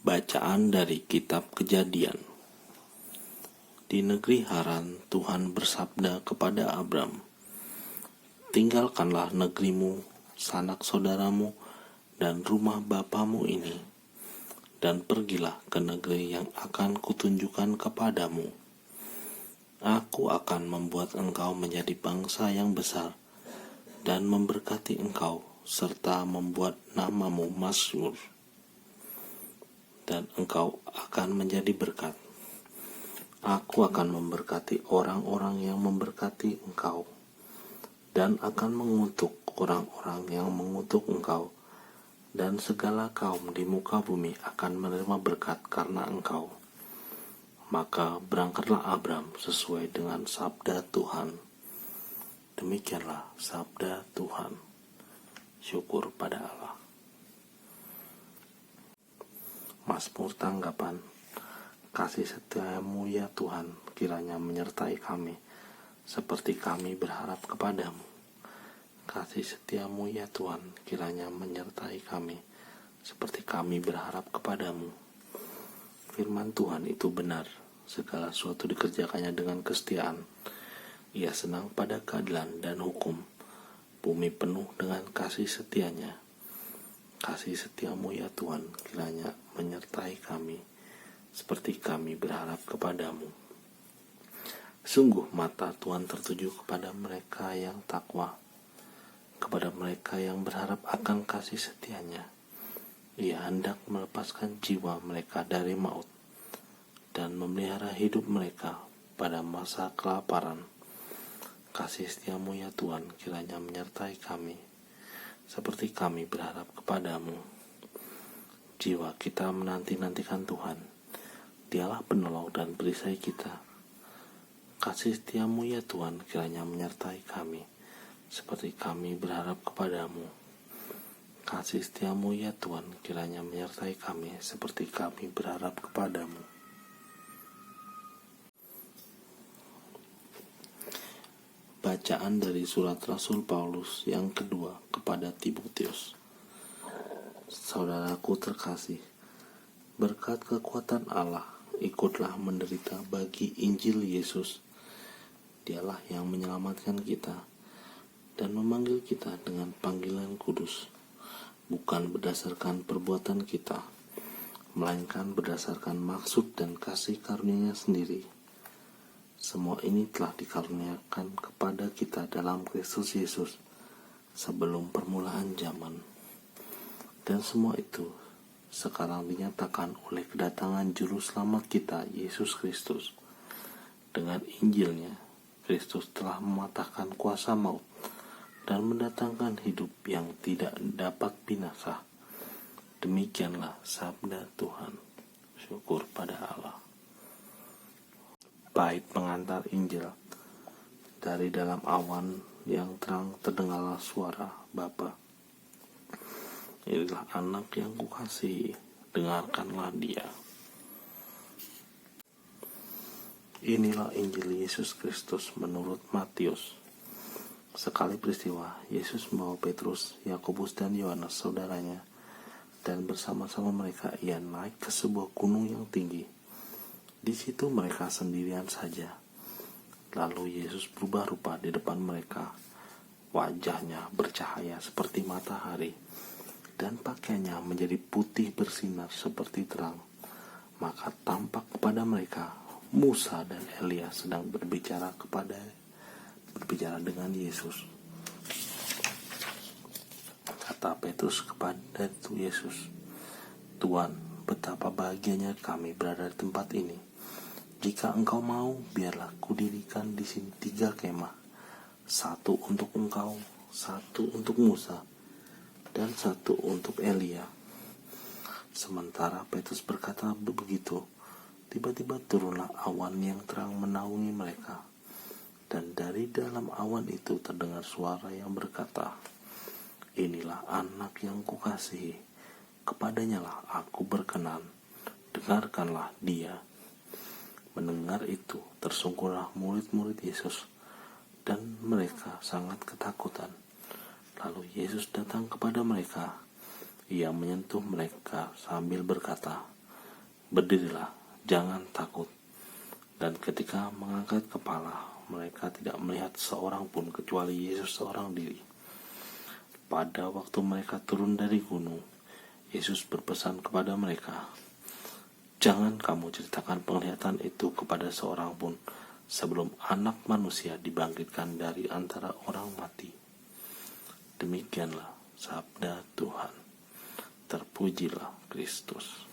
Bacaan dari Kitab Kejadian. Di negeri Haran, Tuhan bersabda kepada Abram, "Tinggalkanlah negerimu, sanak saudaramu, dan rumah bapamu ini, dan pergilah ke negeri yang akan kutunjukkan kepadamu. Aku akan membuat engkau menjadi bangsa yang besar, dan memberkati engkau, serta membuat namamu masyhur. Dan engkau akan menjadi berkat. Aku akan memberkati orang-orang yang memberkati engkau, dan akan mengutuk orang-orang yang mengutuk engkau, dan segala kaum di muka bumi akan menerima berkat karena engkau." Maka berangkatlah Abram sesuai dengan sabda Tuhan. Demikianlah sabda Tuhan. Syukur pada Allah. Mazmur tanggapan. Kasih setiamu ya Tuhan, kiranya menyertai kami, seperti kami berharap kepadamu. Kasih setiamu ya Tuhan, kiranya menyertai kami, seperti kami berharap kepadamu. Firman Tuhan itu benar, segala sesuatu dikerjakannya dengan kesetiaan. Ia senang pada keadilan dan hukum, bumi penuh dengan kasih setianya. Kasih setiamu ya Tuhan, kiranya menyertai kami, seperti kami berharap kepadamu. Sungguh mata Tuhan tertuju kepada mereka yang takwa, kepada mereka yang berharap akan kasih setianya. Ia hendak melepaskan jiwa mereka dari maut, dan memelihara hidup mereka pada masa kelaparan. Kasih setiamu ya Tuhan, kiranya menyertai kami, seperti kami berharap kepadamu. Jiwa kita menanti-nantikan Tuhan. Dialah penolong dan perisai kita. Kasih setiamu ya Tuhan, kiranya menyertai kami, seperti kami berharap kepadamu. Kasih setiamu ya Tuhan, kiranya menyertai kami, seperti kami berharap kepadamu. Bacaan dari surat Rasul Paulus yang kedua kepada Timotius. Saudaraku terkasih, berkat kekuatan Allah, ikutlah menderita bagi Injil Yesus. Dialah yang menyelamatkan kita dan memanggil kita dengan panggilan kudus, bukan berdasarkan perbuatan kita, melainkan berdasarkan maksud dan kasih karunia-Nya sendiri. Semua ini telah dikaruniakan kepada kita dalam Kristus Yesus sebelum permulaan zaman. Dan semua itu sekarang dinyatakan oleh kedatangan Juru Selamat kita, Yesus Kristus. Dengan Injilnya, Kristus telah mematahkan kuasa maut dan mendatangkan hidup yang tidak dapat binasa. Demikianlah sabda Tuhan. Syukur pada Allah. Bait pengantar Injil. Dari dalam awan yang terang terdengarlah suara Bapa. Inilah anak yang kukasihi, dengarkanlah dia. Inilah Injil Yesus Kristus menurut Matius. Sekali peristiwa, Yesus membawa Petrus, Yakobus dan Yohanes saudaranya, dan bersama-sama mereka ia naik ke sebuah gunung yang tinggi. Di situ mereka sendirian saja. Lalu Yesus berubah rupa di depan mereka. Wajahnya bercahaya seperti matahari, dan pakaiannya menjadi putih bersinar seperti terang. Maka tampak kepada mereka Musa dan Elia sedang berbicara dengan Yesus. Kata Petrus kepada Yesus, "Tuhan, betapa bahagianya kami berada di tempat ini. Jika engkau mau, biarlah kudirikan di sini 3 kemah, 1 untuk engkau, 1 untuk Musa, dan 1 untuk Elia." Sementara Petrus berkata begitu, tiba-tiba turunlah awan yang terang menaungi mereka, dan dari dalam awan itu terdengar suara yang berkata, "Inilah anak yang kukasihi, kepadanya lah aku berkenan, dengarkanlah dia." Mendengar itu, tersungkurlah murid-murid Yesus, dan mereka sangat ketakutan. Lalu Yesus datang kepada mereka. Ia menyentuh mereka sambil berkata, Berdirilah, jangan takut. Dan ketika mengangkat kepala, mereka tidak melihat seorang pun kecuali Yesus seorang diri. Pada waktu mereka turun dari gunung, Yesus berpesan kepada mereka, "Jangan kamu ceritakan penglihatan itu kepada seorang pun sebelum Anak Manusia dibangkitkan dari antara orang mati." Demikianlah sabda Tuhan. Terpujilah Kristus.